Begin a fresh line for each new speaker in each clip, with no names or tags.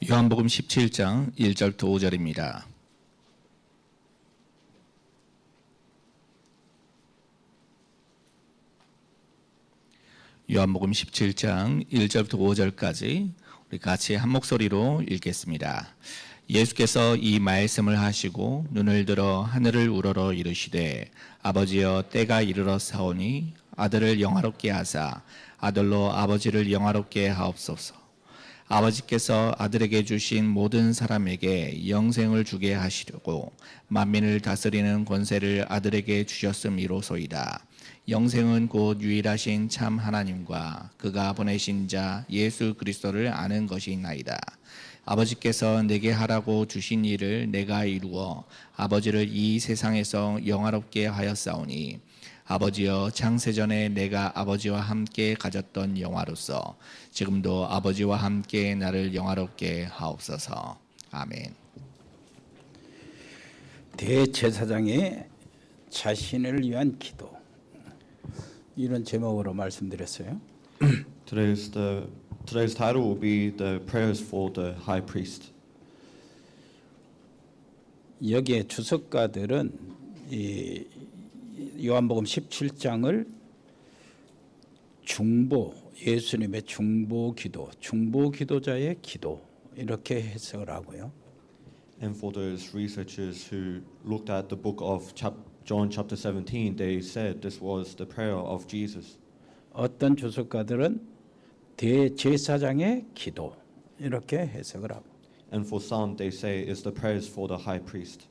요한복음 17장 1절부터 5절입니다. 요한복음 17장 1절부터 5절까지 우리 같이 한 목소리로 읽겠습니다. 예수께서 이 말씀을 하시고 눈을 들어 하늘을 우러러 이르시되 아버지여 때가 이르러 사오니 아들을 영화롭게 하사 아들로 아버지를 영화롭게 하옵소서. 아버지께서 아들에게 주신 모든 사람에게 영생을 주게 하시려고 만민을 다스리는 권세를 아들에게 주셨음이로소이다. 영생은 곧 유일하신 참 하나님과 그가 보내신 자 예수 그리스도를 아는 것이나이다. 아버지께서 내게 하라고 주신 일을 내가 이루어 아버지를 이 세상에서 영화롭게 하였사오니 아버지여 창세전에 내가 아버지와 함께 가졌던 영화로서 지금도 아버지와 함께 나를 영화롭게 하옵소서. 아멘.
대제사장의 자신을 위한 기도, 이런 제목으로 말씀드렸어요.
Today's title will be the prayers for the high priest.
여기에 주석가들은 이 요한복음 17장을 중보, 예수님의 중보 기도, 중보 기도자의 기도 이렇게 해석을 하고요.
And for those researchers who looked at the book of John chapter 17, they said this was the prayer of Jesus.
어떤 주석가들은 대제사장의 기도 이렇게 해석을 하고,
And for some, they say it's the prayers for the high priest.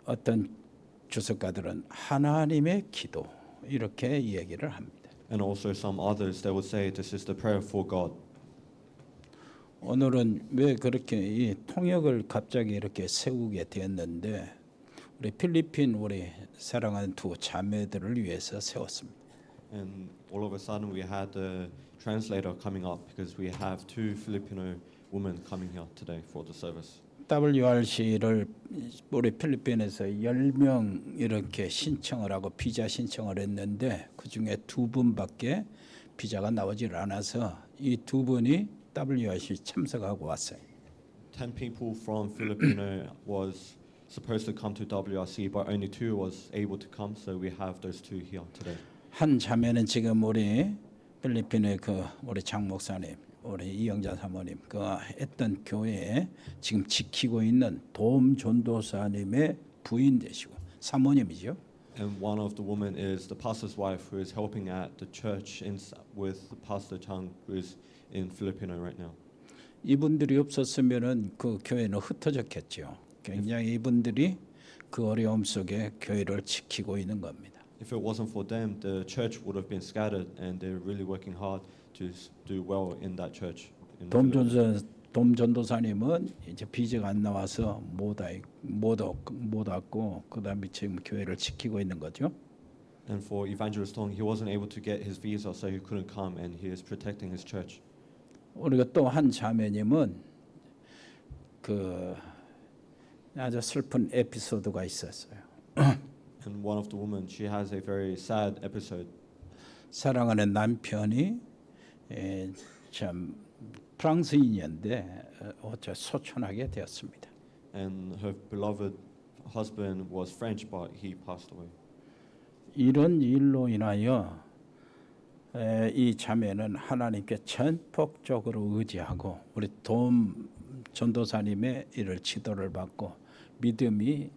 어떤 주석가들은 하나님의 기도 이렇게 이야기를 합니다.
And also some others, they would say this is the prayer for God.
오늘은 왜 그렇게 이 통역을 갑자기 이렇게 세우게 되었는데, 우리 필리핀 우리 사랑하는 두 자매들을 위해서 세웠습니다.
And all of a sudden, we had the translator coming up because we have two Filipino women coming here today for the service.
WRC를 우리 필리핀에서 10명 이렇게 신청을 하고 비자 신청을 했는데 그 중에 두 분밖에 비자가 나오질 않아서 이 두 분이 WRC 참석하고 왔어요.
10 people from Filipino was supposed to come to WRC, but only two was able to come, so we have those two here today.
한 자매는 지금 우리 필리핀의 그 우리 장 목사님, 우리 이영자 사모님 그 했던 교회에 지금 지키고 있는 도움 전도사님의 부인 되시고 사모님이죠.
And one of the women is the pastor's wife who is helping at the church with Pastor Chang, who is in Filipino right now.
이분들이 없었으면은 그 교회는 흩어졌겠죠. 굉장히 이분들이 그 어려움 속에 교회를 지키고 있는 겁니다.
If it wasn't for them, the church would have been scattered, and they're really working hard to do well in that church.
돔 전도사님은 이제 비자가 안 나와서 못 왔고 그다음에 지금 교회를 지키고 있는 거죠.
And for Evangelist Tong, he wasn't able to get his visa, so he couldn't come, and he is protecting his church.
우리가 또 한 자매님은 그 아주 슬픈 에피소드가 있었어요.
And one of the women, she has a very sad episode.
사랑하는 남편이 참 프랑스인이었는데 어째 소천하게 되었습니다.
And her beloved husband was French, but he passed away.
이런 일로 인하여 이 자매는 하나님께 전폭적으로 의지하고 우리 돔 전도사님의 이를 지도를 받고 믿음이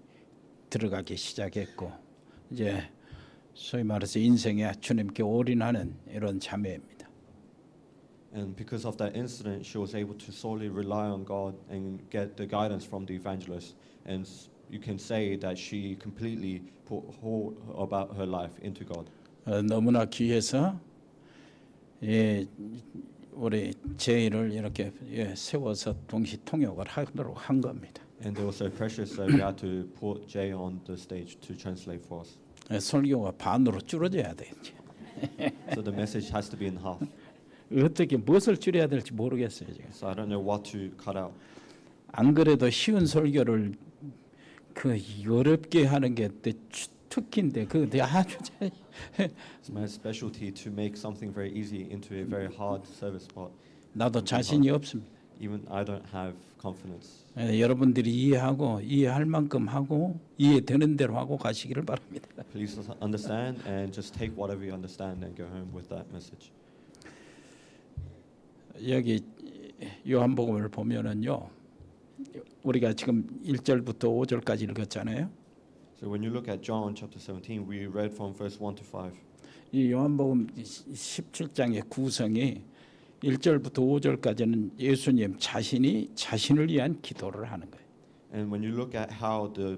들어가기 시작했고 이제 소위 말해서 인생에 주님께 올인하는 이런 자매입니다.
And because of that incident, she was able to solely rely on God and get the guidance from the evangelist. And you can say that she completely put whole about her life into God.
너무나 귀해서 우리 제의를 이렇게 세워서 동시 통역을 하도록 한 겁니다.
And they were so precious that we had to put Jay on the stage to translate for us.
설교가 반으로 줄어져야 되겠지.
So the message has to be in half.
어떻게 무엇을 줄여야 될지 모르겠어요 지금.
So I don't know what to cut out.
안 그래도 쉬운 설교를 그 어렵게 하는 게 특기인데 그 아주
It's my specialty to make something very easy into a very hard service part.
나도 자신이 없습니다.
Even I don't have confidence.
여러분들이 이해하고 이해할 만큼 하고 이해되는 대로 하고 가시기를 바랍니다.
Please understand and just take whatever you understand and go home with that message.
여기 요한복음을 보면은요. 우리가 지금 1절부터 5절까지 읽었잖아요.
So when you look at John chapter 17, we read from verse 1 to 5.
이 요한복음 17장의 구성이 1절부터 5절까지는 예수님 자신이 자신을 위한 기도를 하는 거예요.
And when you look at how the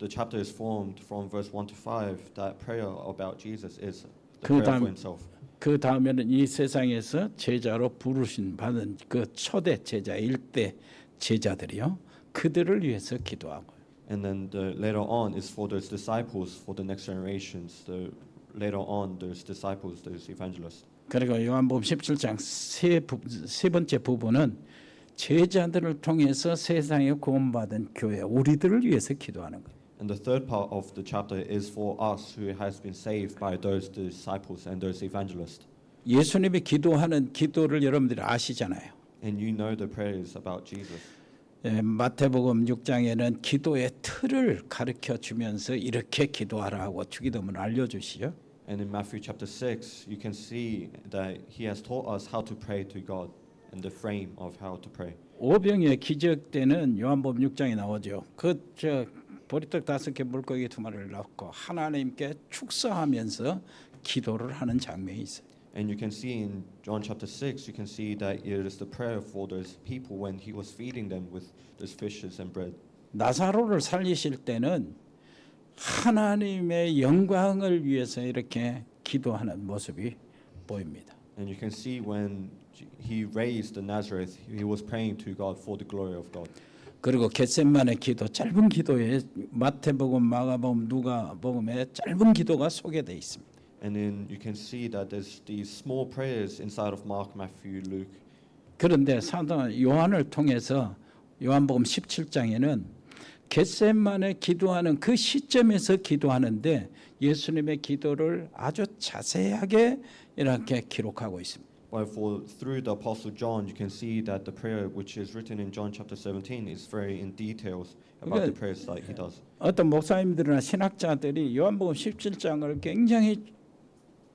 chapter is formed from verse 1 to 5, that prayer about Jesus is the prayer for himself.
그 다음에는 이 세상에서 제자로 부르신 받은 그 초대 제자 일대 제자들이요. 그들을 위해서 기도하고.
And then later on is for those disciples, for the next generations. Later on, those disciples, those evangelists.
그리고 요한복음 17장 세 번째 부분은 제자들을 통해서 세상에 구원받은 교회 우리들을 위해서 기도하는 거예요.
And the third part of the chapter is for us who has been saved by those disciples and those evangelists.
예수님이 기도하는 기도를 여러분들이 아시잖아요.
And you know the prayers about Jesus.
마태복음 6장에는 기도의 틀을 가르쳐 주면서 이렇게 기도하라 하고 주기도문을 알려주시죠.
And in Matthew chapter 6, you can see that he has taught us how to pray to God and the frame of how to pray.
오병이의 기적 때는 요한복음 6장에 나오죠. 그 보리떡 5개 물고기 2마리를 넣고 하나님께 축사하면서 기도를 하는 장면이 있어요.
And you can see in John chapter 6, you can see that it is the prayer for those people when he was feeding them with those fishes and bread.
나사로를 살리실 때는 하나님의 영광을 위해서 이렇게 기도하는 모습이 보입니다.
And you can see when he raised the Nazareth, he was praying to God for the glory of God.
그리고 겟세마네 기도 짧은 기도에 마태복음, 마가복음, 누가복음에 짧은 기도가 소개되어 있습니다.
And then you can see that there's these small prayers inside of Mark, Matthew, Luke.
그런데 사도 요한을 통해서 요한복음 17장에는 겟세마네 기도하는 그 시점에서 기도하는데 예수님의 기도를 아주 자세하게 이렇게 기록하고 있습니다.
But through the Apostle John, you can see that the prayer which is written in John chapter 17 is very in details about the prayers that he does.
어떤 목사님들이나 신학자들이 요한복음 17장을 굉장히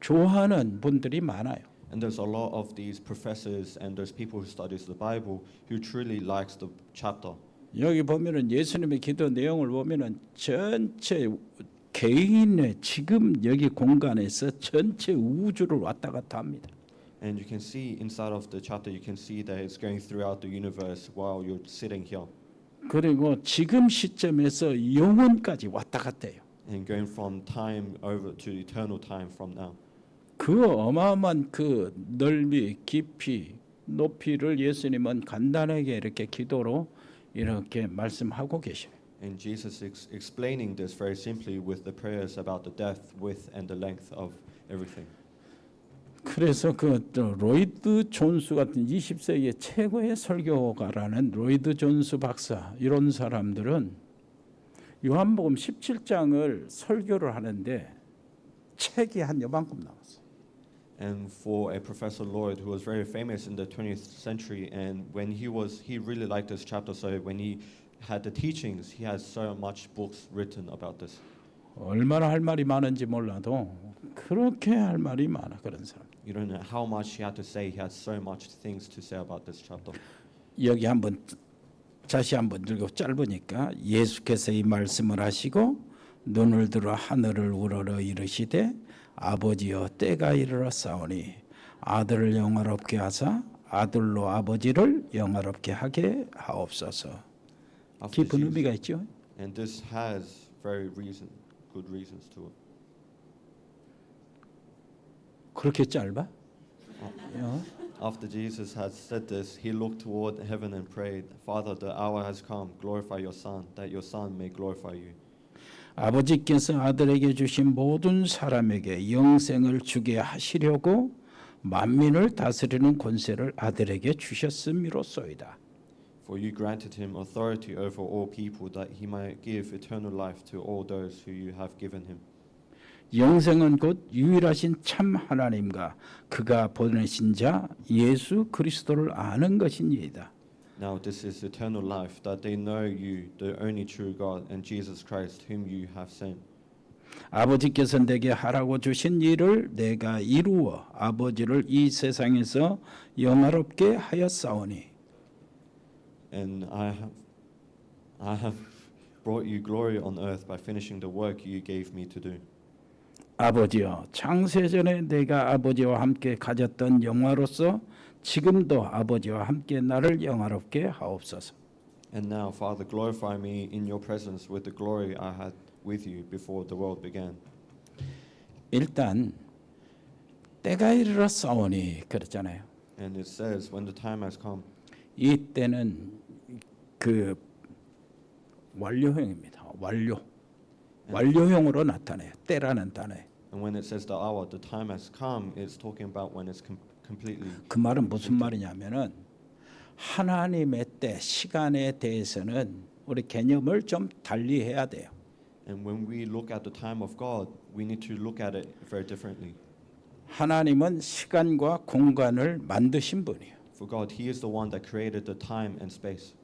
좋아하는 분들이 많아요.
And there's a lot of these professors and those people who studies the Bible who truly likes the chapter.
여기 보면은 예수님의 기도 내용을 보면은 전체 개인의 지금 여기 공간에서 전체 우주를 왔다 갔다 합니다.
And you can see inside of the chapter, you can see that it's going throughout the universe while you're sitting here.
그리고 지금 시점에서 영원까지 왔다 갔다 해요.
And going from time over to eternal time from now.
그 어마어마한 그 넓이, 깊이, 높이를 예수님은 간단하게 이렇게 기도로 이렇게 말씀하고 계셔요.
And Jesus is explaining this very simply with the prayers about the depth, width, and the length of everything.
그래서 그 로이드 존스 같은 20세기의 최고의 설교가라는 로이드 존스 박사 이런 사람들은 요한복음 17장을 설교를 하는데 책이 한 요만큼 나왔어요.
And for a Professor Lloyd, who was very famous in the 20th century, and when he really liked this chapter, so when he had the teachings, he has so much books written about this.
얼마나 할 말이 많은지 몰라도 그렇게 할 말이 많아 그런 사람.
You don't know how much he had to say. He had so much things to say about this chapter.
여기 한번 다시 한번 읽고 짧으니까 예수께서 이 말씀을 하시고 눈을 들어 하늘을 우러러 이르시되 아버지여 때가 이르렀사오니 아들을 영화롭게 하사 아들로 아버지를 영화롭게 하게 하옵소서. 깊은 의미가 있죠.
And this has very good reasons to it.
그렇게 짧아?
After Jesus had said this, he looked toward heaven and prayed, Father, the hour has come. Glorify your Son, that your Son may glorify you.
아버지께서 아들에게 주신 모든 사람에게 영생을 주게 하시려고 만민을 다스리는 권세를 아들에게 주셨음이로소이다.
For you granted him authority over all people, that he might give eternal life to all those who you have given him.
영생은 곧 유일하신 참 하나님과 그가 보내신 자 예수 그리스도를 아는 것이니이다.
Now this is eternal life, that they know you, the only true God, and Jesus Christ, whom you have sent.
아버지께서 내게 하라고 주신 일을 내가 이루어 아버지를 이 세상에서 영화롭게 하였사오니.
And I have brought you glory on earth by finishing the work you gave me to do.
아버지여, 창세전에 내가 아버지와 함께 가졌던 영화로서 지금도 아버지와 함께 나를 영화롭게 하옵소서.
And now, Father, glorify me in your presence with the glory I had with you before the world began.
일단 때가 이르렀사오니 그랬잖아요.
And it says, when the time has come.
이 때는 그 완료형입니다. 완료형으로 나타내요. 때라는 단어에.
And when it says the hour, the time has come, it's talking about when it's completely.
그 말은 무슨 말이냐면은 하나님의 때, 시간에 대해서는 우리 개념을 좀 달리해야 돼요.
And when we look at the time of God, we need to look at it very differently.
하나님은 시간과 공간을 만드신 분이에요.
For God, He is the one that created the time and space.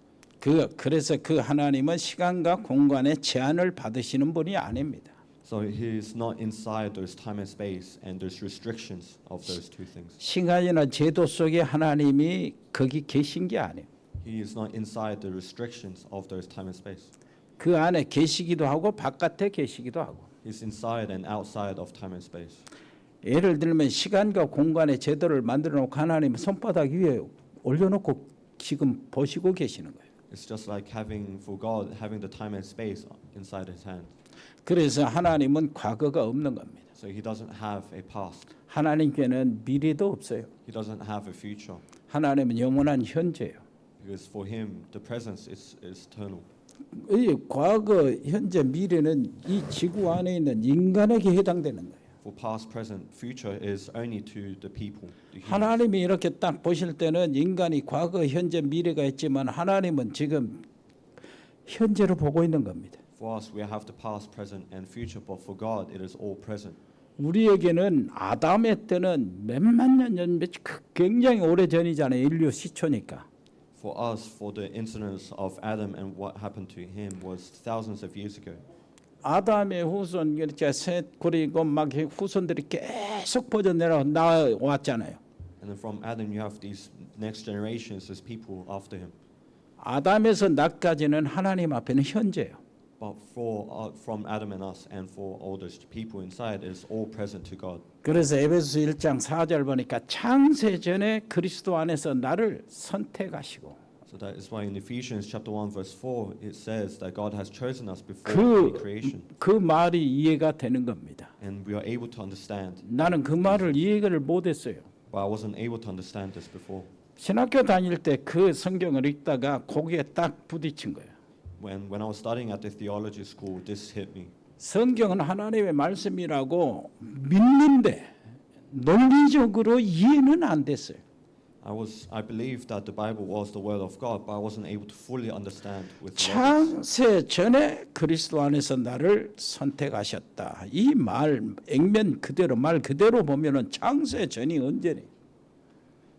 그래서 그 하나님은 시간과 공간의 제한을 받으시는 분이 아닙니다.
So He is not inside those time and space and those restrictions of those two things.
시간이나 제도 속에 하나님이 거기 계신 게 아니에요.
He is not inside the restrictions of those time and space.
그 안에 계시기도 하고 바깥에 계시기도 하고.
He's inside and outside of time and space.
예를 들면 시간과 공간의 제도를 만들어 놓고 하나님 손바닥 위에 올려놓고 지금 보시고 계시는 거예요.
It's just like for God having the time and space inside His hand.
그래서 하나님은 과거가 없는 겁니다.
So He doesn't have a past.
하나님께는 미래도 없어요.
He doesn't have a future.
하나님은 영원한 현재예요.
Because for Him, the presence is eternal.
이 과거, 현재, 미래는 이 지구 안에 있는 인간에게 해당되는 거예요.
For past, present, future is only to the people. The humans.
하나님이 이렇게 딱 보실 때는 인간이 과거, 현재, 미래가 있지만 하나님은 지금 현재로 보고 있는 겁니다.
For us, we have the past, present, and future, but for God, it is all present.
우리에게는 아담의 때는 몇만 년 전, 굉장히 오래 전이잖아요. 인류 시초니까.
For us, for the incidents of Adam and what happened to him was thousands of years ago.
아담의 후손 이렇게 셋 그리고 막 후손들이 계속 퍼져 나왔잖아요.
And then from Adam, you have these next generations, as people after him.
아담에서 나까지는 하나님 앞에는 현재예요.
But from Adam and us, and for all those people inside, it is all present to God.
그래서 에베소서 1장 4절 보니까 창세 전에 그리스도 안에서 나를 선택하시고
So that is why in Ephesians chapter 1 verse 4 it says that God has chosen us before any creation.
그 말이 이해가 되는 겁니다.
And we are able to understand.
나는 그 말을 이해를 못했어요.
But I wasn't able to understand this before.
신학교 다닐 때 그 성경을 읽다가 거기에 딱 부딪힌 거예요.
When I was studying at the theology school, this hit me.
성경은 하나님의 말씀이라고 믿는데 논리적으로 이해는 안 됐어요.
I believed that the Bible was the word of God, but I wasn't able to fully understand with logic.
창세 전에 그리스도 안에서 나를 선택하셨다. 이 말 액면 그대로 말 그대로 보면은 창세 전이 언제래?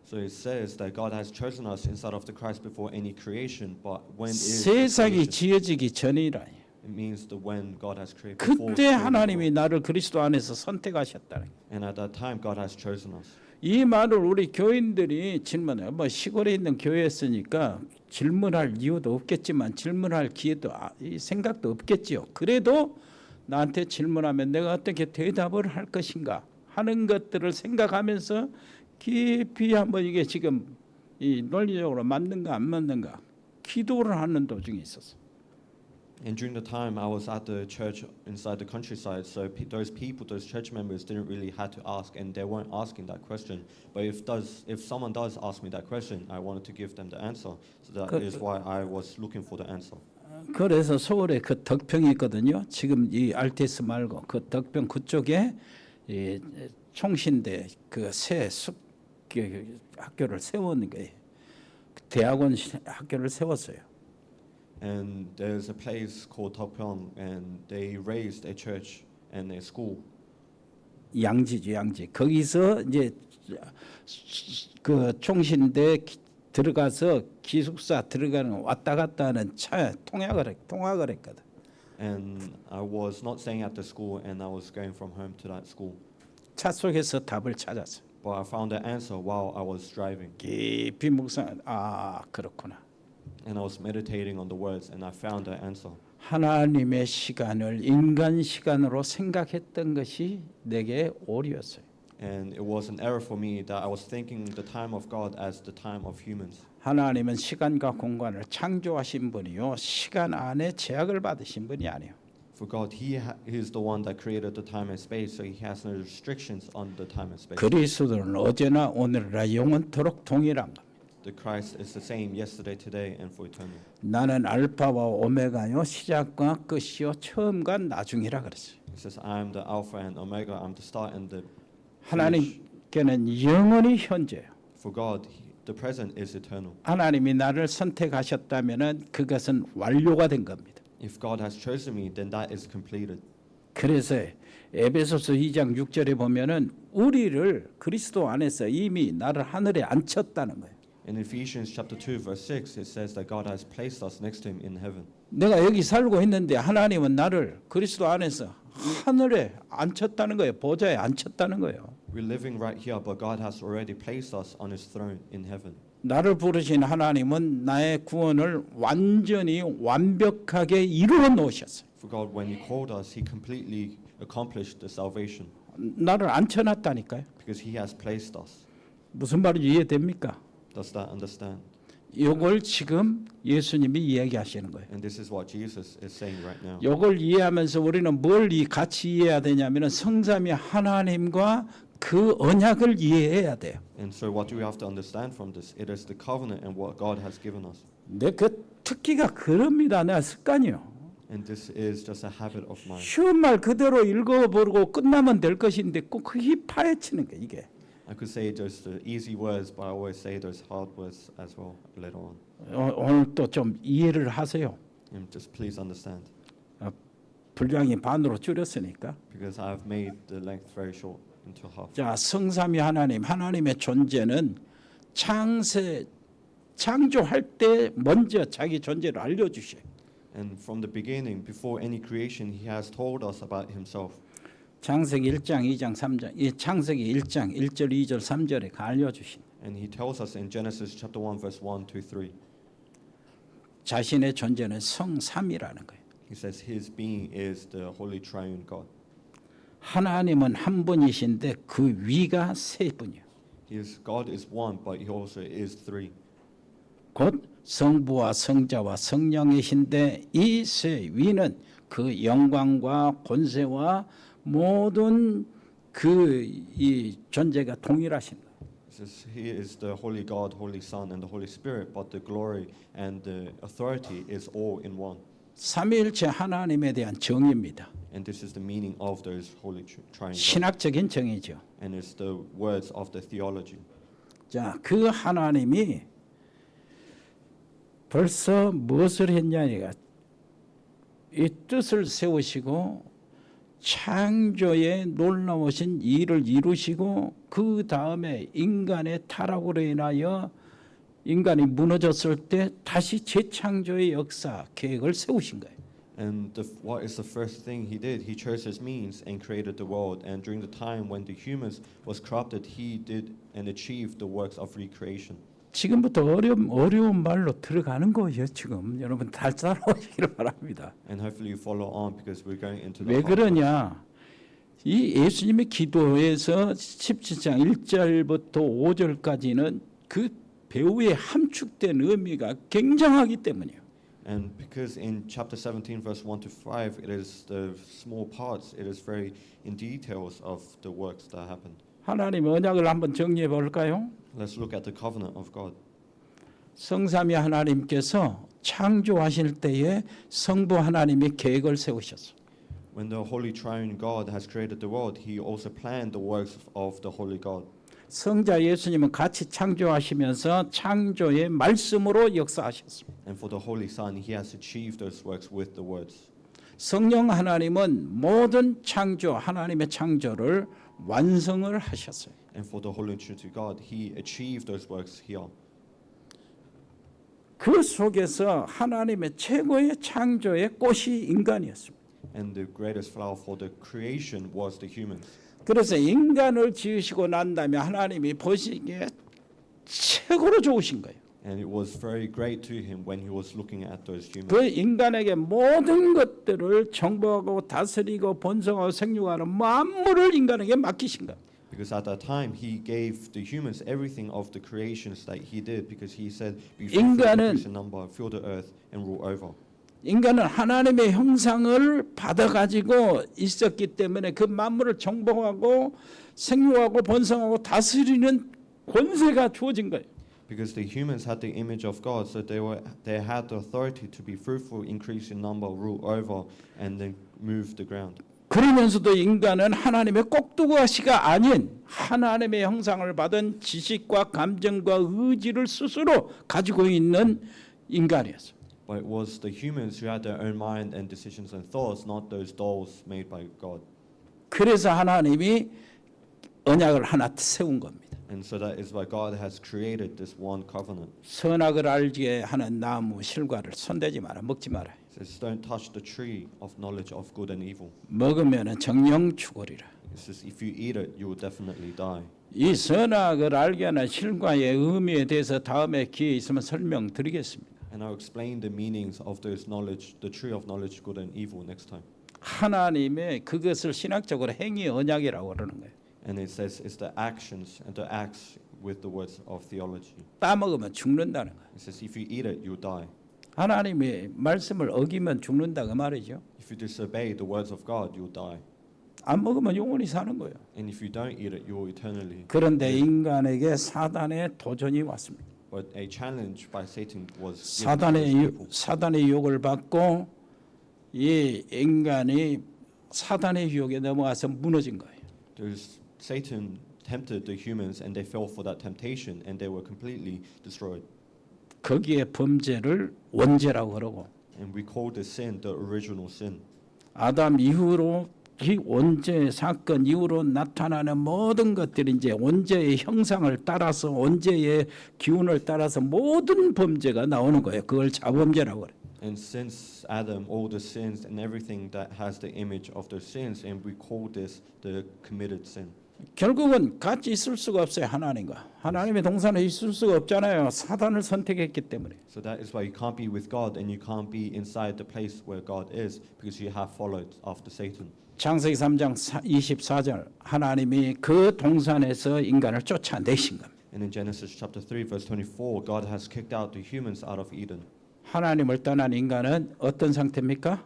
So it says that God has chosen us inside of the Christ before any creation, but when is
세상이
creation?
지어지기 전이라니.
It means the when God has created before.
그때
creating the
하나님이
world.
나를 그리스도 안에서 선택하셨다.
And at that time, God has chosen us.
이 말을 우리 교인들이 질문해. 뭐 시골에 있는 교회였으니까 질문할 이유도 없겠지만 질문할 기회도 이 생각도 없겠지요. 그래도 나한테 질문하면 내가 어떻게 대답을 할 것인가 하는 것들을 생각하면서 깊이 한번 이게 지금 이 논리적으로 맞는가 안 맞는가 기도를 하는 도중에 있었어.
And during the time I was at the church inside the countryside, so those church members didn't really had to ask, and they weren't asking that question. But if someone does ask me that question, I wanted to give them the answer. So that is why I was looking for the answer.
그래서 서울에 그 덕평이 있거든요. 지금 이 RTS 말고 그 덕평 그쪽에 이 총신대 그 새 학교를 세우는 거예요. 대학원 학교를 세웠어요.
And there's a place called Tokpyeong, and they raised a church and a school.
양지죠, 양지. 거기서 이제 그 총신대 들어가서 기숙사 들어가는 왔다 갔다 하는 차 통학을 했거든.
And I was not staying at the school, and I was going from home to that school.
차 속에서 답을 찾았어.
But I found the answer while I was driving,
깊이 묵상. 그렇구나.
and I was meditating on the words, and I found the answer.
하나님의 시간을 인간 시간으로 생각했던 것이 내게 오류였어요.
And it was an error for me that I was thinking the time of God as the time of humans.
하나님은 시간과 공간을 창조하신 분이요 시간 안에 제약을 받으신 분이 아니에요.
For God, He is the one that created the time and space, so He has no restrictions on the time and space.
그리스도는 어제나 오늘이나 영원토록 동일한 겁니다.
The Christ is the same yesterday, today, and for eternal.
나는 알파와 오메가요 시작과 끝이요 처음과 나중이라 그랬어요.
It says, I am the Alpha and Omega, I'm the start and the finish.
하나님께는 영원히 현재예요.
For God, the present is eternal.
하나님이 나를 선택하셨다면은 그것은 완료가 된 겁니다.
If God has chosen me, then that is completed.
그래서 에베소서 2장 6절에 보면은 우리를 그리스도 안에서 이미 나를 하늘에 앉혔다는 거예요.
In Ephesians chapter 2 verse 6 it says that God has placed us next to him in heaven.
내가 여기 살고 있는데 하나님은 나를 그리스도 안에서 하늘에 앉혔다는 거예요. 보좌에 앉혔다는 거예요.
We're living right here, but God has already placed us on his throne in heaven.
나를 부르신 하나님은 나의 구원을 완전히 완벽하게 이루어 놓으셨어요.
For God, when he called us, he completely accomplished the salvation
나를 앉혀놨다니까요.
because he has placed us.
무슨 말인지 이해됩니까?
Does that understand?
이걸 지금 예수님이 이야기하시는 거예요.
And this is what Jesus is saying right now.
이걸 이해하면서 우리는 뭘 같이 이해해야 되냐면은 성삼위 하나님과 그 언약을 이해해야 돼요.
And so what do we have to understand from this? It is the covenant and what God has given us.
내 그 특기가 그럽니다. 내 습관이요.
And this is just a habit of mine.
쉬운 말 그대로 읽어보고 끝나면 될 것인데 꼭 그게 파헤치는 게 이게.
I could say just the easy words, but I always say those hard words as well later on.
오늘 또 좀 이해를 하세요.
And just please understand,
분량이 반으로 줄였으니까.
because I have made the length very short into half.
자, 성삼위 하나님의 존재는 창조할 때 먼저 자기 존재를 알려주셔요.
And from the beginning, before any creation, He has told us about Himself.
창세기 1장, 2장, 3장, 이 창세기 1장 1절, 2절, 3절에 알려주신
And He tells us in Genesis chapter 1, verse 1, 2, 3.
자신의 존재는 성삼이라는 거예요.
He says His being is the Holy Triune God.
하나님은 한 분이신데 그 위가 세 분이에요.
God is one, but He also is three.
곧 성부와 성자와 성령이신데 이 세 위는 그 영광과 권세와 모든 그 이 존재가 동일하신 거예요.
It says He is the Holy God, Holy Son, and the Holy Spirit, but the glory and the authority is all in one.
삼위일체 하나님에 대한 정의입니다.
And this is the meaning of those Holy Triune God.
신학적인 정의죠.
And it's the words of the theology.
자, 그 하나님이 벌써 무엇을 했냐니까 이 뜻을 세우시고 창조의 놀라우신 일을 이루시고 그 다음에 인간의 타락으로 인하여 인간이 무너졌을 때 다시 재창조의 역사 계획을 세우신 거예요.
And what is the first thing He did? He chose His means and created the world. And during the time when the humans was corrupted, He did and achieved the works of recreation.
지금부터 어려운 말로 들어가는 거예요. 지금 여러분 다 따라오시기를 바랍니다.
And hopefully you follow on because we're going into the
왜
hard work.
그러냐? 이 예수님의 기도에서 17장 1절부터 5절까지는 그 배후에 함축된 의미가 굉장하기 때문이에요.
And because in chapter 17, verse 1 to 5, it is the small parts, it is very in details of the works that happened.
하나님의 언약을 한번 정리해 볼까요?
Let's look at the covenant of God.
성삼위 하나님께서 창조하실 때에 성부 하나님이 계획을 세우셨어요.
When the Holy Triune God has created the world, He also planned the works of the Holy God.
성자 예수님은 같이 창조하시면서 창조의 말씀으로 역사하셨습니다.
And for the Holy Son, He has achieved those works with the words.
성령 하나님은 모든 창조, 하나님의 창조를 완성을 하셨어요.
And for the holy and true to God, He achieved those works here.
그 속에서 하나님의 최고의 창조의 꽃이 인간이었습니다.
And the greatest flower for the creation was the humans.
그래서 인간을 지으시고 난 다음에 하나님이 보시기에 최고로 좋으신 거예요.
And it was very great to Him when He was looking at those humans.
그 인간에게 모든 것들을 정복하고 다스리고 번성하고 생육하는 만물을 인간에게 맡기신 거예요.
Because at that time He gave the humans everything of the creations that He did, because He said, "Be fruitful, increase in number, fill the earth, and rule over."
인간은 하나님의 형상을 받아가지고 있었기 때문에 그 만물을 정복하고 생육하고 번성하고 다스리는 권세가 주어진 거예요.
Because the humans had the image of God, so they had the authority to be fruitful, increase in number, rule over, and then move the ground.
그러면서도 인간은 하나님의 꼭두가시가 아닌 하나님의 형상을 받은 지식과 감정과 의지를 스스로 가지고 있는 인간이었어요.
But it was the humans who had their own mind and decisions and thoughts, not those dolls made by God.
그래서 하나님이 언약을 하나 세운 겁니다.
And so that is why God has created this one covenant.
선악을 알게 하는 나무 실과를 손대지 마라, 먹지 마라.
It says, "Don't touch the tree of knowledge of good and evil."
먹으면 정령 죽으리라.
It says, "If you eat it, you will definitely die."
이 선악을 알게 하는 실과의 의미에 대해서 다음에 기회 있으면 설명드리겠습니다.
And I'll explain the meanings of those knowledge, the tree of knowledge, good and evil, next time.
하나님의 그것을 신학적으로 행위 언약이라고 그러는 거예요.
And it says it's the actions and the acts with the words of theology.
따먹으면 죽는다는 거예요.
It says, "If you eat it, you'll die."
하나님의 말씀을 어기면 죽는다 그 말이죠.
If you disobey the words of God, you'll die.
안 먹으면 영원히 사는 거예요.
And if you don't eat it, you will eternally.
그런데 인간에게 사단의 도전이 왔습니다.
But a challenge by Satan was given to those people.
사단의 유혹을 받고 이 인간이 사단의 유혹에 넘어가서 무너진 거예요.
Satan tempted the humans, and they fell for that temptation, and they were completely destroyed.
거기에 범죄를 원죄라고 그러고
And we call this sin the original sin.
아담 이후로 이 원죄 사건 이후로 나타나는 모든 것들이 이제 원죄의 형상을 따라서 원죄의 기운을 따라서 모든 범죄가 나오는 거예요. 그걸 자범죄라고 그래요.
And since Adam, all the sins and everything that has the image of those sins, and we call this the committed sin.
결국은 같이 있을 수가 없어요. 하나님과 하나님의 동산에 있을 수가 없잖아요. 사단을 선택했기 때문에.
So that is why you can't be with God, and you can't be inside the place where God is, because you have followed after Satan.
창세기 3장 24절 하나님이 그 동산에서 인간을 쫓아내신 겁니다.
And in Genesis chapter 3 verse 24, God has kicked out the humans out of Eden.
하나님을 떠난 인간은 어떤 상태입니까?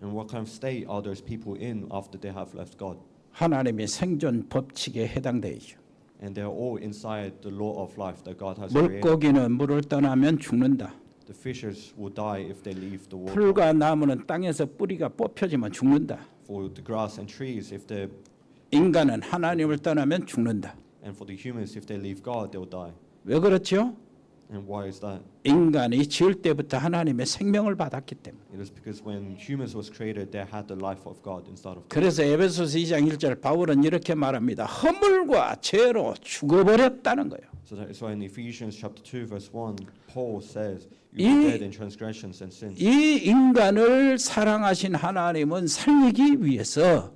And what kind of state are those people in after they have left God?
하나님의 생존 법칙에 해당되죠.
And they are all inside the law of life that God has created.
물고기는 물을 떠나면 죽는다.
The fishes will die if they leave the water.
풀과 나무는 땅에서 뿌리가 뽑혀지면 죽는다.
For the grass and trees, if they
인간은 하나님을 떠나면 죽는다.
and for the humans, if they leave God, they will die.
왜 그렇죠?
And why is that?
인간이 지을 때부터 하나님의 생명을 받았기 때문에.
It is because when humans was created, they had the life of God instead of God.
그래서 에베소서 2장 1절 바울은 이렇게 말합니다. 허물과 죄로 죽어버렸다는 거예요.
So that is why in Ephesians chapter 2 verse 1, Paul says, "You were dead in transgressions and sins."
이 인간을 사랑하신 하나님은 살리기 위해서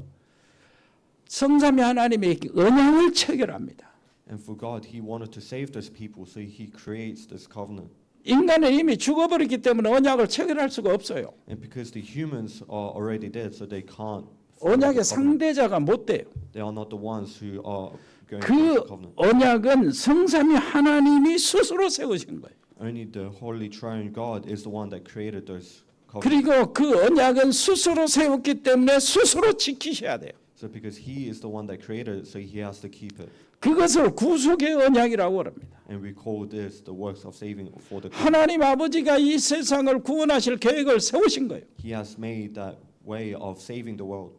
성삼위 하나님의 언약을 체결합니다.
And for God, He wanted to save those people, so He creates this covenant.
인간은 이미 죽어버렸기 때문에 언약을 체결할 수가 없어요.
And because the humans are already dead, so they can't.
언약의 상대자가 못 돼요.
They are not the ones who are going to
그
the covenant.
언약은 성삼위 하나님이 스스로 세우신 거예요.
Only the holy triune God is the one that created those covenants.
그리고 그 언약은 스스로 세웠기 때문에 스스로 지키셔야 돼요.
So because He is the one that created it, so He has to keep it.
그것을 구속의 언약이라고 합니다.
And we call this the works of saving for the covenant.
하나님 아버지가 이 세상을 구원하실 계획을 세우신 거예요.
He has made that way of saving the world.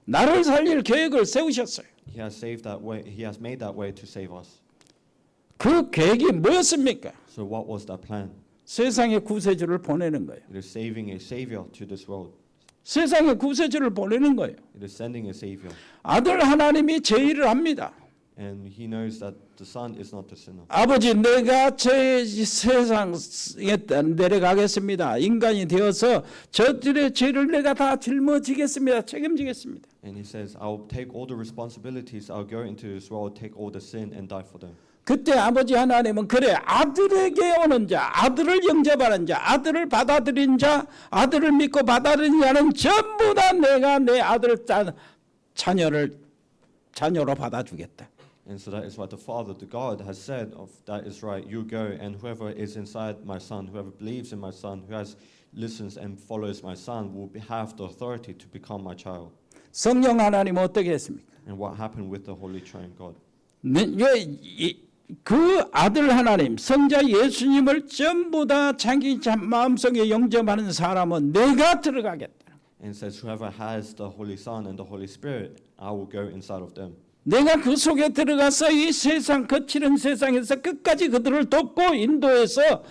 나를 살릴 계획을 세우셨어요.
He has saved that way. He has made that way to save us.
그 계획이 뭐였습니까?
So what was that plan?
세상에 구세주를 보내는 거예요.
It is saving a savior to this world.
세상에 구세주를 보내는 거예요.
It is sending a savior.
아들 하나님이 제의를 합니다.
And he knows that the son is not the sinner.
아버지, 내가 제 세상에 내려가겠습니다. 인간이 되어서 저들의 죄를 내가 다 짊어지겠습니다. 책임지겠습니다.
And he says, I'll take all the responsibilities. I'll go into this world, take all the sin and die for them.
그때 아버지 하나님은 그래, 아들에게 오는 자, 아들을 영접하는 자, 아들을 받아들인 자, 아들을 믿고 받아들인 자는 전부 다 내가 내 아들 자녀로 받아주겠다.
And so that is what the Father, the God, has said. Of that is right. You go, and whoever is inside my Son, whoever believes in my Son, who has listens and follows my Son, will have the authority to become my child.
성령 하나님은 어떻게 했습니까?
And what happened with the Holy Triune God?
그 아들 하나님, 성자 예수님을 전부 다 자기 마음속에 영접하는 사람은 내가 들어가겠다.
And it says, whoever has the Holy Son and the Holy Spirit, I will go inside of them.
내가 그 속에 들어가서 이 세상 거칠은 세상에서 끝까지 그들을 돕고 인도해서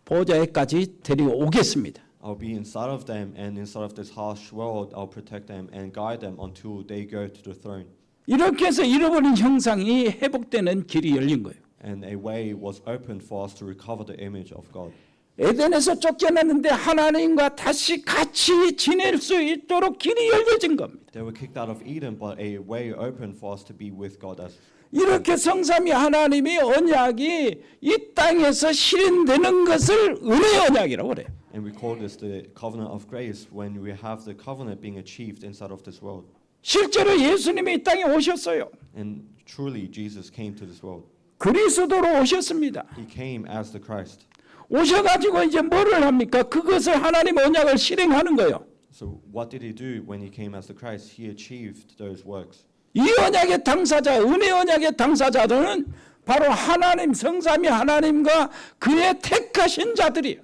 보좌에까지 데리고 오겠습니다.
I'll be inside of them, and inside of this harsh world, I'll protect them and guide them until they go to the throne.
이렇게 해서 잃어버린 형상이 회복되는 길이 열린 거예요.
And a way was opened for us to recover the image of God.
에덴에서 쫓겨났는데 하나님과 다시 같이 지낼 수 있도록 길이 열려진 겁니다.
They were kicked out of Eden, but a way opened for us to be with God as.
이렇게 성삼위 하나님이 언약이 이 땅에서 실현되는 것을 은혜의 언약이라고 그래요.
And we call this the covenant of grace when we have the covenant being achieved inside of this world.
실제로 예수님이 이 땅에 오셨어요.
And truly, Jesus came to this world.
그리스도로 오셨습니다.
He came as the Christ.
오셔가지고 이제 뭐를 합니까? 그것을 하나님 언약을 실행하는 거예요.
So what did he do when he came as the Christ? He achieved those works.
이 언약의 당사자, 은혜 언약의 당사자들은 바로 하나님, 성삼위 하나님과 그의 택하신 자들이에요.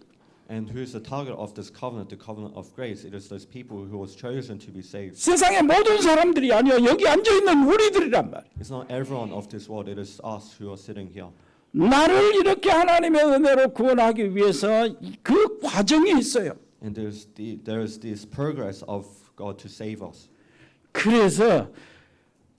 And who is the target of this covenant, the covenant of grace? It is those people who was chosen to be saved.
세상의 모든 사람들이 아니요, 여기 앉아 있는 우리들이란 말이에요.
It's not everyone of this world. It is us who are sitting here.
나를 이렇게 하나님의 은혜로 구원하기 위해서 그 과정이 있어요.
And there is this progress of God to save us.
그래서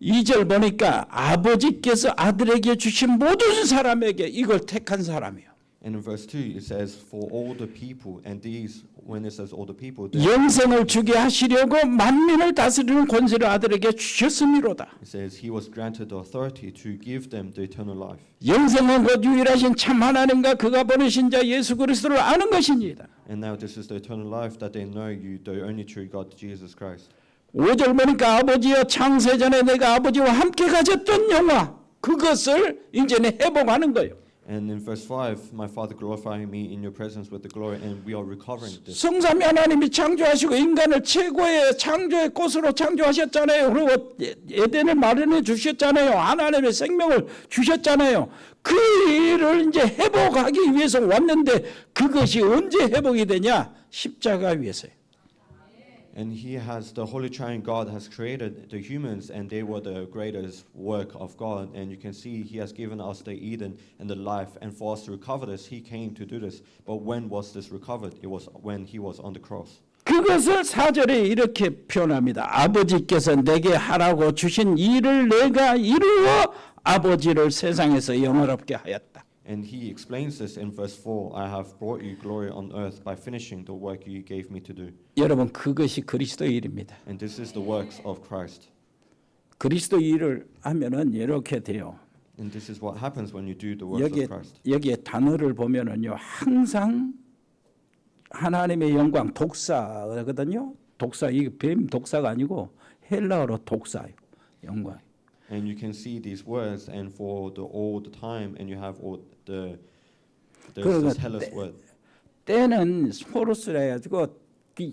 2절 보니까 아버지께서 아들에게 주신 모든 사람에게 이걸 택한 사람이에요.
And in verse 2 it says for all the people, and these, when it says all the people,
영생을 주게 하시려고 만민을 다스리는 권세를 아들에게 주셨음이로다.
it says he was granted the authority to give them the eternal life.
영생은 곧 유일하신 참 하나님과 그가 보내신 자 예수 그리스도를 아는 것입니다.
And now this is the eternal life, that they know you, the only true God, Jesus Christ.
5절 보니까 아버지여 창세전에 내가 아버지와 함께 가졌던 영화 그것을 이제는 회복하는 거예요.
And in verse 5, my Father glorifying me in your presence with the glory, and we are recovering this.
성삼위 하나님이 창조하시고 인간을 최고의 창조의 꽃으로 창조하셨잖아요. 그리고 에덴을 마련해 주셨잖아요. 하나님의 생명을 주셨잖아요. 그 일을 이제 회복하기 위해서 왔는데 그것이 언제 회복이 되냐? 십자가 위에서요.
And he has, the Holy Triune God has created the humans, and they were the greatest work of God. And you can see he has given us the Eden and the life, and for us to recover this, he came to do this. But when was this recovered? It was when he was on the cross.
그것을 4절에 이렇게 표현합니다. 아버지께서 내게 하라고 주신 일을 내가 이루어 아버지를 세상에서 영화롭게 하였다.
And he explains this in verse 4, I have brought you glory on earth by finishing the work you gave me to do.
여러분 그것이 그리스도의 일입니다.
And this is the works of Christ.
그리스도 일을 하면은 이렇게 돼요.
And this is what happens when you do the works of Christ.
여기에 단어를 보면은요 항상 하나님의 영광 독사거든요. 독사 이게 뱀 독사가 아니고 헬라어로 독사예요. 영광.
And you can see these words, and for the all the time, and you have all there's this hellish word.
때는 포로스라 해가지고 그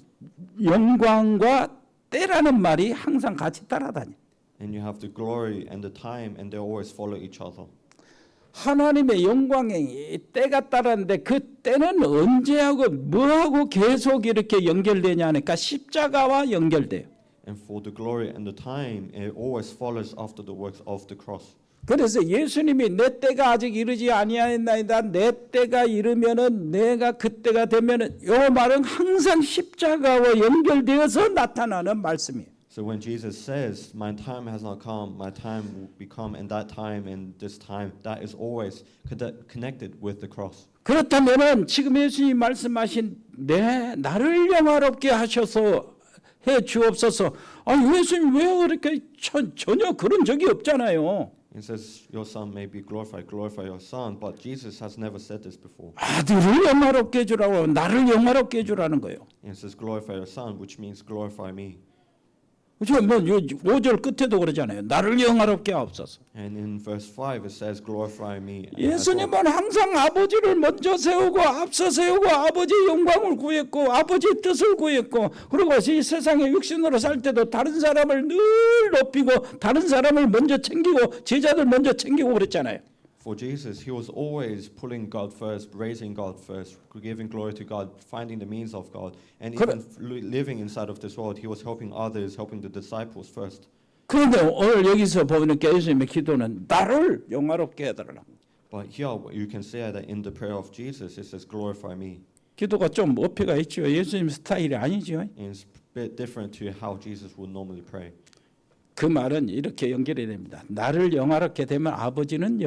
영광과 때라는 말이 항상 같이 따라다니.
And you have the glory and the time, and they always follow each other.
하나님의 영광의 때가 따르는데 그 때는 언제하고 뭐하고 계속 이렇게 연결되냐 하니까 십자가와 연결돼요.
And for the glory and the time, it always follows after the works of the cross.
그래서 예수님이 내 때가 아직 이르지 아니하였나이다. 내 때가 이르면은 내가 그때가 되면은 요 말은 항상 십자가와 연결되어서 나타나는 말씀이에요.
So when Jesus says, "My time has not come, my time will become," and that time and this time, that is always connected with the cross.
그렇다면은 지금 예수님이 말씀하신 나를 영화롭게 하셔서 해 주옵소서. 예수님 왜 그렇게 전혀 그런 적이 없잖아요.
It says, "Your son may be glorified, glorify your son," but Jesus has never said this before.
아들을 영화롭게 해주라고 나를 영화롭게 해주라는 거예요.
And it says, "Glorify your son," which means glorify me.
그렇죠? 뭐 5절 끝에도 그러잖아요. 나를 영화롭게 하옵소서.
And in verse 5 it says, "Glorify me." as well.
예수님은 항상 아버지를 먼저 세우고 앞서 세우고 아버지의 영광을 구했고 아버지의 뜻을 구했고 그리고 이 세상에 육신으로 살 때도 다른 사람을 늘 높이고 다른 사람을 먼저 챙기고 제자들 먼저 챙기고 그랬잖아요.
For Jesus, he was always pulling God first, raising God first, giving glory to God, finding the means of God, and even living inside of this world, he was helping others, helping the disciples first.
그런데 오늘 여기서 보면 예수님의 기도는 나를 영화롭게 해달라.
But here you can say that in the prayer of Jesus, it says, "Glorify me."
기도가 좀 어폐가 있죠. 예수님 스타일이 아니죠.
And it's a bit different to how Jesus would normally pray.
그 말은 이렇게 연결이 됩니다. 나를 영화롭게 되면 아버지는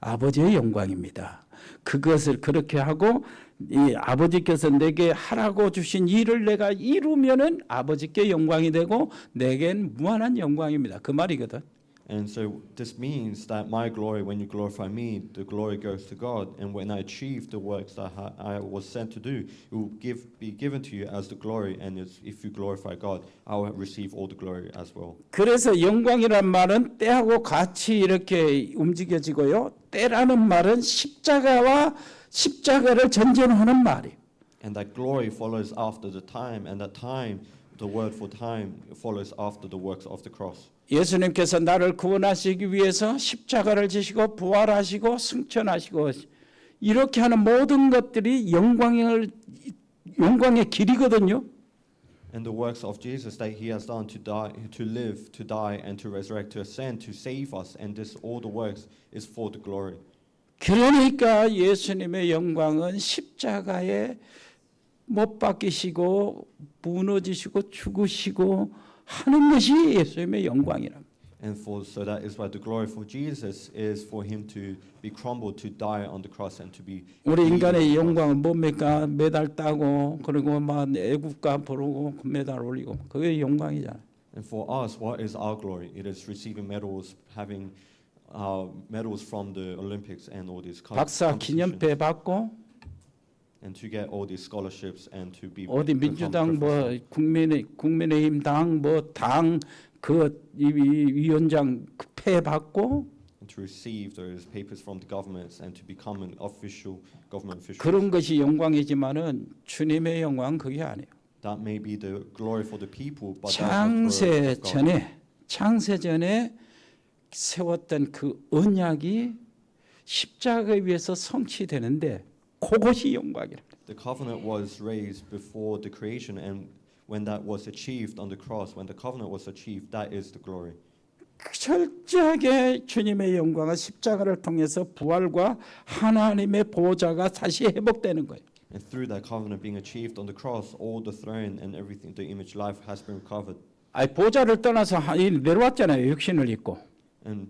아버지의 영광입니다. 그것을 그렇게 하고 이 아버지께서 내게 하라고 주신 일을 내가 이루면은 아버지께 영광이 되고 내겐 무한한 영광입니다. 그 말이거든.
And so this means that my glory, when you glorify me, the glory goes to God. And when I achieve the works that I was sent to do, it will be given to you as the glory. And if you glorify God, I will receive all the glory as well.
그래서 영광이란 말은 때하고 같이 이렇게 움직여지고요. 때라는 말은 십자가를 전제하는 말이에요.
And that glory follows after the time, and that time, the word for time, follows after the works of the cross.
예수님께서 나를 구원하시기 위해서 십자가를 지시고 부활하시고 승천하시고 이렇게 하는 모든 것들이 영광의 길이거든요.
And the works of Jesus that he has done to die, to live, to die, and to resurrect, to ascend, to save us, and this all the works is for the glory.
그러니까 예수님의 영광은 십자가에 못 박히시고 무너지시고 죽으시고 하는 것이 예수님의 영광이랍니다.
And so that is why the glory for Jesus is for him to be crumbled, to die on the cross, and to be.
우리 인간의 영광은 뭡니까? 메달 따고 그리고 막 애국가 부르고 메달 올리고 그게 영광이잖아요.
And for us, what is our glory? It is receiving medals, having medals from the Olympics and all these
박사 기념패 받고
and to get all these scholarships and to be
어디 민주당 뭐 국민의힘 당 뭐 당 그 위원장 패 받고
and to receive those papers from the governments and to become an official government official.
그런 것이 영광이지만은 주님의 영광 그게 아니에요.
That may be the glory for the people, but that's
창세
the glory of God.
전에 세웠던 그 언약이 십자가에 의해서 성취되는데 그것이 영광이랍니다.
The covenant was raised before the creation, and when that was achieved on the cross, when the covenant was achieved, that is the glory.
철저하게 주님의 영광은 십자가를 통해서 부활과 하나님의 보좌가 다시 회복되는 거예요.
And through that covenant being achieved on the cross, all the throne and everything, the image life has been recovered.
보좌를 떠나서 내려왔잖아요. 육신을 입고.
And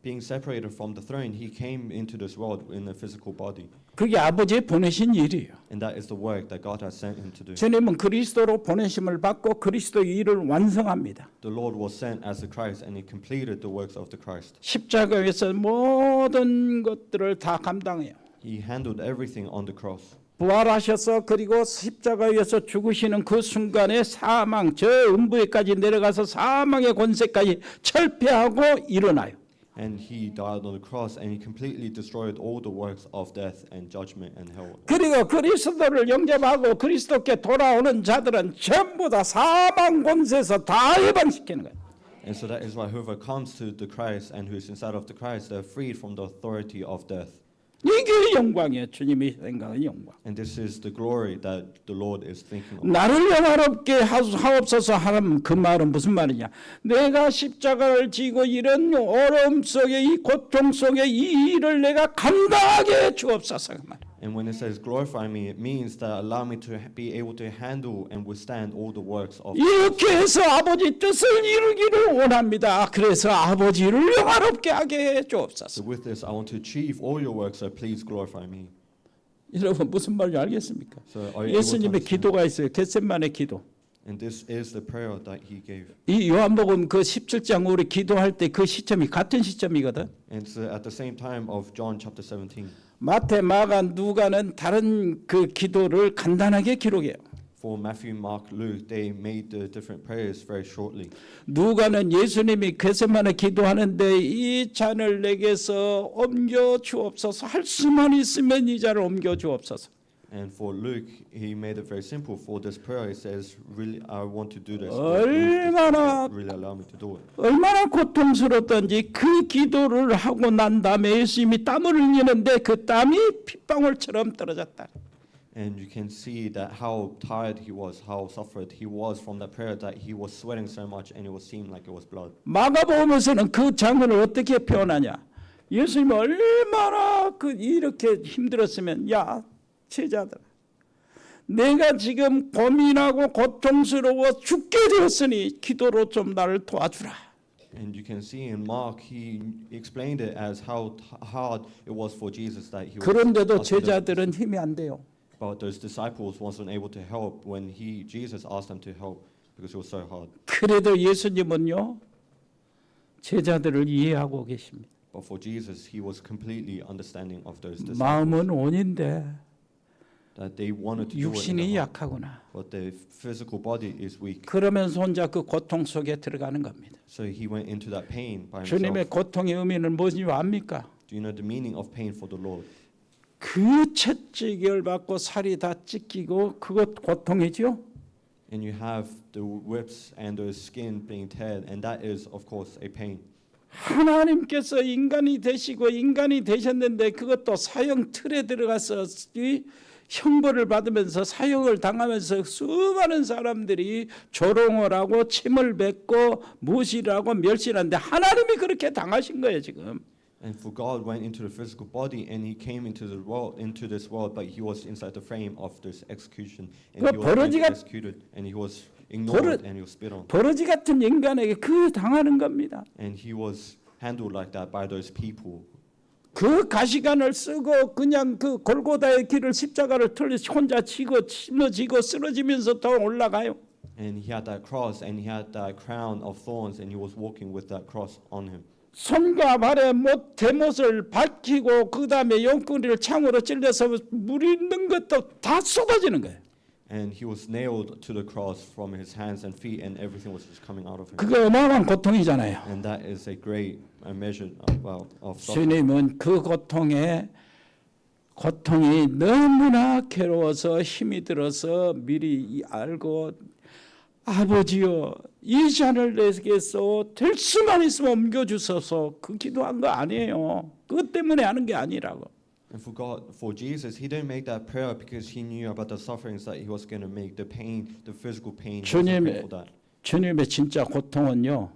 being separated from the throne, he came into this world in a physical body.
그게 아버지의 보내신 일이에요.
And that is the work that God has sent him to do.
주님은 그리스도로 보내심을 받고 그리스도의 일을 완성합니다.
The Lord was sent as the Christ, and he completed the works of the Christ.
십자가에서 모든 것들을 다 감당해요.
He handled everything on the cross.
부활하셔서 그리고 십자가에서 죽으시는 그 순간에 사망, 저 음부에까지 내려가서 사망의 권세까지 철폐하고 일어나요.
And he died on the cross, and he completely destroyed all the works of death and judgment and hell.
그리고 그리스도를 영접하고 그리스도께 돌아오는 자들은 전부 다 사망 권세에서 다 해방시키는 거예요.
And so that is why whoever comes to the Christ and who is inside of the Christ, they're freed from the authority of death.
이게 영광이에요. 주님이 생각하는 영광.
And this is the glory that the Lord is thinking of.
나를 영화롭게 하옵소서 하는 그 말은 무슨 말이냐? 내가 십자가를 지고 이런 어려움 속에 이 고통 속에 이 일을 내가 감당하게 해 주옵소서 그 말.
And when it says glorify me, it means that allow me to be able to handle and withstand all the works of.
이렇게 해서 아버지 뜻을 이루기를 원합니다. 그래서 아버지를 영화롭게 하게 해
So
주옵소서.
with this, I want to achieve all your works. So please glorify me.
여러분 무슨 말인지 알겠습니까?
So are you able to
예수님의
understand?
기도가 있어요. 겟세마네 기도.
And this is the prayer that he gave.
이 요한복음 그 17장 우리 기도할 때 그 시점이 같은 시점이거든.
And so at the same time of John chapter 17.
마태, 마가, 누가는 다른 그 기도를 간단하게 기록해요.
For Matthew, Mark, Luke, they made the different prayers very shortly.
누가는 예수님이 겟세마네 기도하는데 이 잔을 내게서 옮겨 주옵소서. 할 수만 있으면 이 잔을 옮겨 주옵소서.
And for Luke, he made it very simple. For this prayer, he says, "Really, I want to do this. But
얼마나
really allow me to do it."
얼마나 고통스럽던지 그 기도를 하고 난 다음에 예수님이 땀을 흘리는데 그 땀이 핏방울처럼 떨어졌다.
And you can see that how tired he was, how suffered he was from that prayer, that he was sweating so much, and it was seemed like it was blood.
마가복음에서는 그 장면을 어떻게 표현하냐? 예수님이 얼마나 그 이렇게 힘들었으면 야 제자들 내가 지금 고민하고 고통스러워 죽게 되었으니 기도로 좀 나를 도와주라.
And you can see in Mark, he explained it as how hard it was for Jesus that he was.
그런데도
asking them-
제자들은 힘이 안 돼요.
But those disciples wasn't able to help when Jesus asked them to help because it was so hard.
그래도 예수님은요 제자들을 이해하고 계십니다.
But for Jesus, he was completely understanding of those disciples.
마음은 온인데
That they wanted to do it in
육신이
their heart,
약하구나.
but their physical body is weak.
그러면서 혼자 그 고통 속에 들어가는 겁니다.
So he went into that pain by
주님의
himself.
고통의 의미는 뭔지 압니까?
Do you know the meaning of pain for the Lord?
그 채찍을 받고 살이 다 찢기고 그것 고통이죠.
And you have the whips and the skin being teared, and that is, of course, a pain.
하나님께서 인간이 되시고 인간이 되셨는데 그것도 사형 틀에 들어가서 이 형벌을 받으면서 사형을 당하면서 수많은 사람들이 조롱을 하고 침을 뱉고 무시하고 멸시하는데 하나님이 그렇게 당하신 거예요 지금.
And for God went into the physical body, and He came into the world, into this world, but He was inside the frame of this execution, and He was being executed, and He was ignored, and He was spit on,
버러지 같은 인간에게 그 당하는 겁니다.
and He was handled like that by those people.
그 가시관을 쓰고 그냥 그 골고다의 길을 십자가를 틀어 혼자 지고 짊어지고 쓰러지면서 더 올라가요.
And He had that cross, and He had that crown of thorns, and He was walking with that cross on Him.
손과 발에 대못을 박히고 그 다음에 용구리를 창으로 찔려서 물 있는 것도 다 쏟아지는 거예요.
And He was nailed to the cross from His hands and feet, and everything was just coming out of Him.
그게 어마어마한 고통이잖아요.
And that is a great measure of suffering.
주님은 그 고통이 너무나 괴로워서 힘이 들어서 미리 알고 아버지여 이 잔을 내게서 될 수만 있으면 옮겨주소서 그 기도한 거 아니에요. 그것 때문에 하는 게 아니라고.
And for Jesus, He didn't make that prayer because He knew about the sufferings that He was going to make, the pain, the physical pain. He wasn't praying for that.
주님의 진짜 고통은요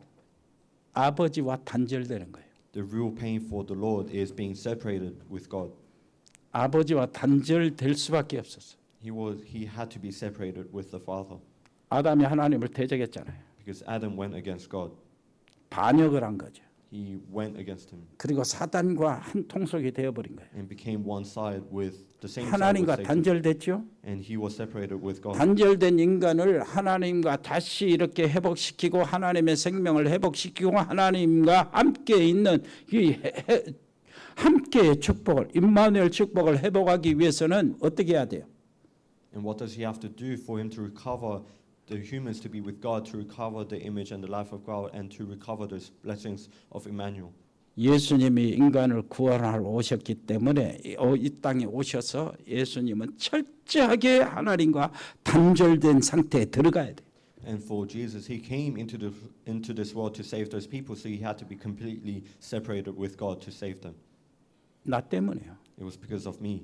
아버지와 단절되는 거예요.
The real pain for the Lord is being separated with God.
아버지와 단절될 수밖에 없었어.
He had to be separated with the Father
아담이 하나님을 대적했잖아요.
because Adam went against God.
반역을 한 거죠.
He went against Him
그리고 사단과 한 통속이 되어버린 거예요.
and became one side with the same side with
하나님과
Satan.
단절됐죠.
And he was separated with God.
단절된 인간을 하나님과 다시 이렇게 회복시키고 하나님의 생명을 회복시키고 하나님과 함께 있는 이 함께의 축복을 임마누엘 축복을 회복하기 위해서는 어떻게 해야 돼요?
And what does he have to do for him to recover the humans to be with God, to recover the image and the life of God, and to recover those blessings of Emmanuel?
예수님이 인간을 구원하러 오셨기 때문에 이 땅에 오셔서 예수님은 철저하게 하나님과 단절된 상태에 들어가야 돼요.
And for Jesus, he came into this world to save those people, so he had to be completely separated with God to save them.
나 때문에요.
It was because of me.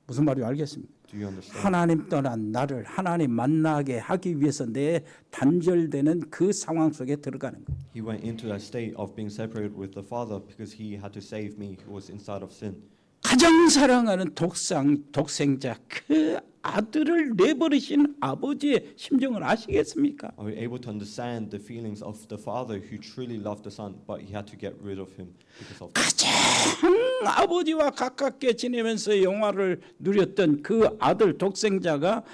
무슨 말인지 알겠습니까?
Do you understand?
하나님 떠난 나를 하나님 만나게 하기 위해서 내 단절되는 그 상황 속에 들어가는 거예요.
He went into that state of being separated with the Father because he had to save me who was inside of sin.
가장 사랑하는 독생자 그 아들을 내버리신 아버지의 심정을 아시겠습니까?
Are we able to understand the feelings of the Father who truly loved the Son, but he had to get rid of him because of that?
가장 아버지와 가깝게 지내면서 영화를 누렸던 그 아들 독생자가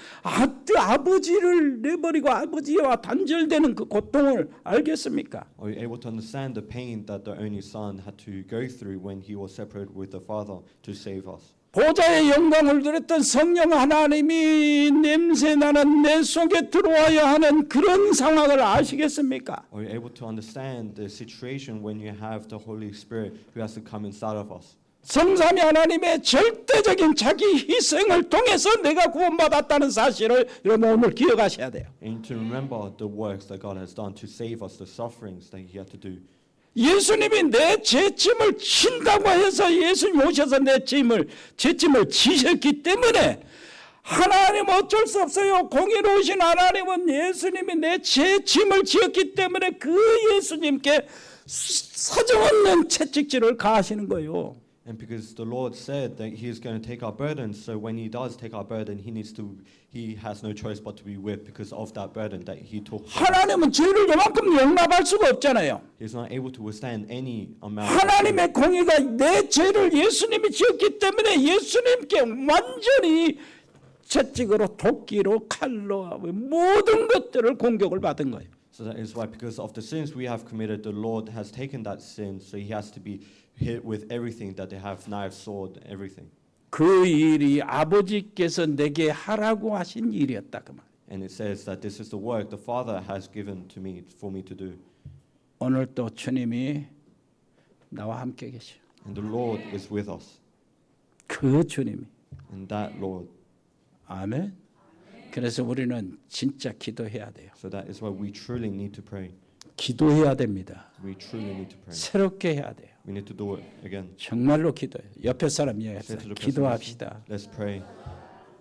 아버지를 내버리고 아버지와 단절되는 그 고통을 알겠습니까?
Are we able to understand the pain that the only Son had to go through when he was separated with the Father to save us?
보좌의 영광을 누렸던 성령 하나님이 냄새나는 내 속에 들어와야 하는 그런 상황을 아시겠습니까?
Are you able to understand the situation when you have the Holy Spirit who has to come inside of us?
성삼위 하나님의 절대적인 자기 희생을 통해서 내가 구원받았다는 사실을 여러분 오늘 기억하셔야 돼요.
And to remember the works that God has done to save us, the sufferings that He had to do.
예수님이 내 죄짐을 진다고 해서 예수님 오셔서 내 죄짐을 지셨기 때문에 하나님 어쩔 수 없어요. 공의로우신 하나님은 예수님이 내 죄짐을 지었기 때문에 그 예수님께 사정없는 채찍질을 가하시는 거예요.
And because the Lord said that He is going to take our burdens, so when He does take our burden, He has no choice but to be whipped because of that burden that He took.
하나님은 죄를 요만큼 용납할 수가 없잖아요.
He's not able to withstand any amount.
하나님의 공의가 내 죄를 예수님이 지었기 때문에 예수님께 완전히 채찍으로 도끼로 칼로 모든 것들을 공격을 받은 거예요.
So that is why, because of the sins we have committed, the Lord has taken that sin, so He has to be hit with everything that they have, knife, sword, everything.
그 일이 아버지께서 내게 하라고 하신 일이었다 그 말.
And it says that this is the work the Father has given to me for me to do.
오늘 또 주님이 나와 함께 계셔.
And the Lord is with us.
그 주님이.
And that Lord.
아멘. 그래서 우리는 진짜 기도해야 돼요.
So that is why we truly need to pray.
기도해야 됩니다.
We truly need to pray.
새롭게 해야 돼요.
We need to do it again.
정말로 기도해요. 옆에 사람
Say
이야기합시다.
to the person,
기도합시다.
Let's pray.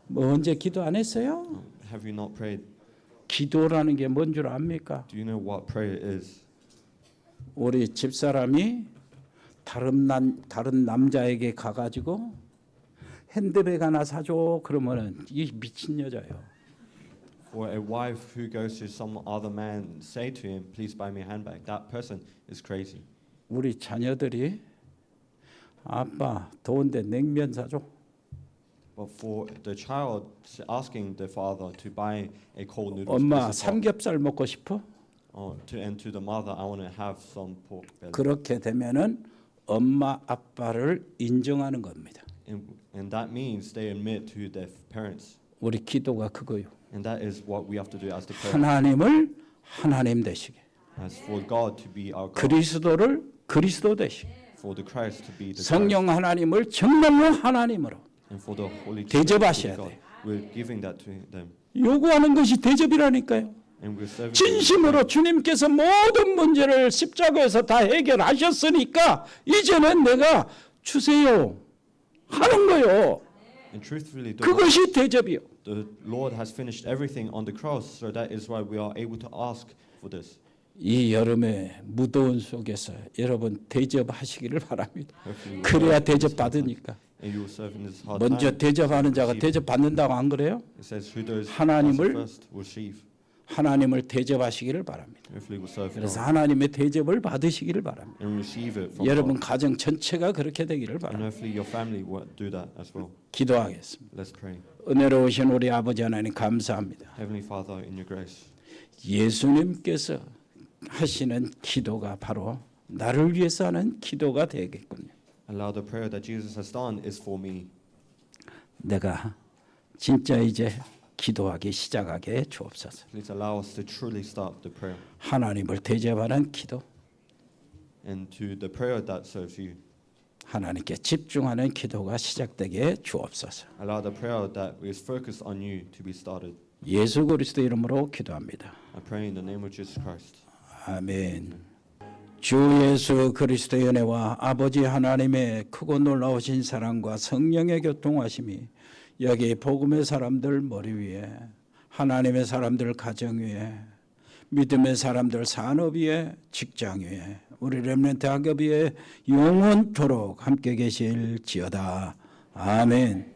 뭐 언제 기도 안 했어요?
Have you not prayed?
기도라는 게 뭔 줄 압니까?
Do you know what prayer is?
우리 집사람이 다른 남자에게 가가지고 핸드백 하나 사줘 그러면은 이 미친 여자예요.
For a wife who goes to some other man, say to him, "Please buy me a handbag." That person is crazy.
우리 자녀들이 아빠 더운데 냉면 사줘.
But for the child asking the father to buy a cold noodles,
엄마
this is what-
삼겹살 먹고 싶어?
and to the mother, I want to have some pork belly.
그렇게 되면은 엄마 아빠를 인정하는 겁니다.
And that means they admit to their parents.
우리 기도가 그거요.
And that is what we have to do as the prayer.
하나님을 하나님 되시게,
As for God to be our God,
그리스도를 그리스도 되시게,
for the Christ to be the Christ,
성령 하나님을 정말로 하나님으로
and for the Holy Spirit
대접하셔야
to be God. We're giving that to them.
요구하는 것이 대접이라니까요.
And we're serving
진심으로 주님께서 모든 문제를 십자가에서 다 해결하셨으니까 이제는 내가 주세요 하는 거요.
And truthfully,
그것이 대접이요.
the Lord has finished everything on the cross, so that is why we are able to ask for this.
이 여름의 무더운 속에서 여러분 대접하시기를 바랍니다.
Hopefully,
그래야 대접 받으니까.
and you will serve in this hard
먼저
time.
대접하는 자가 대접 받는다고 안 그래요?
It says, "Who does
하나님을
first will receive."
하나님을 대접하시기를 바랍니다.
Hopefully, will serve
그래서
God
하나님의 대접을 받으시기를 바랍니다.
and receive it from
여러분
God.
가정 전체가 그렇게 되기를
And
바랍니다.
hopefully, your family will do that as well.
기도하겠습니다.
Let's pray.
은혜로우신 우리 아버지 하나님 감사합니다.
Heavenly Father, in your grace,
예수님께서 하시는 기도가 바로 나를 위해서 하는 기도가 되겠군요.
allow the prayer that Jesus has done is for me.
내가 진짜 이제 기도하기 시작하게 주옵소서.
Please allow us to truly start the prayer
하나님을 대접하는 기도,
and to the prayer that serves you.
하나님께 집중하는 기도가 시작되게 주옵소서.
Allow the prayer that is focused on you to be started.
예수 그리스도 이름으로 기도합니다.
I pray in the name of Jesus Christ.
아멘. 주 예수 그리스도의 은혜와 아버지 하나님의 크고 놀라우신 사랑과 성령의 교통하심이 여기 복음의 사람들 머리 위에, 하나님의 사람들 가정 위에, 믿음의 사람들 산업 위에, 직장 위에, 우리 렘넌트 학업 위에 영원토록 함께 계실지어다. 아멘.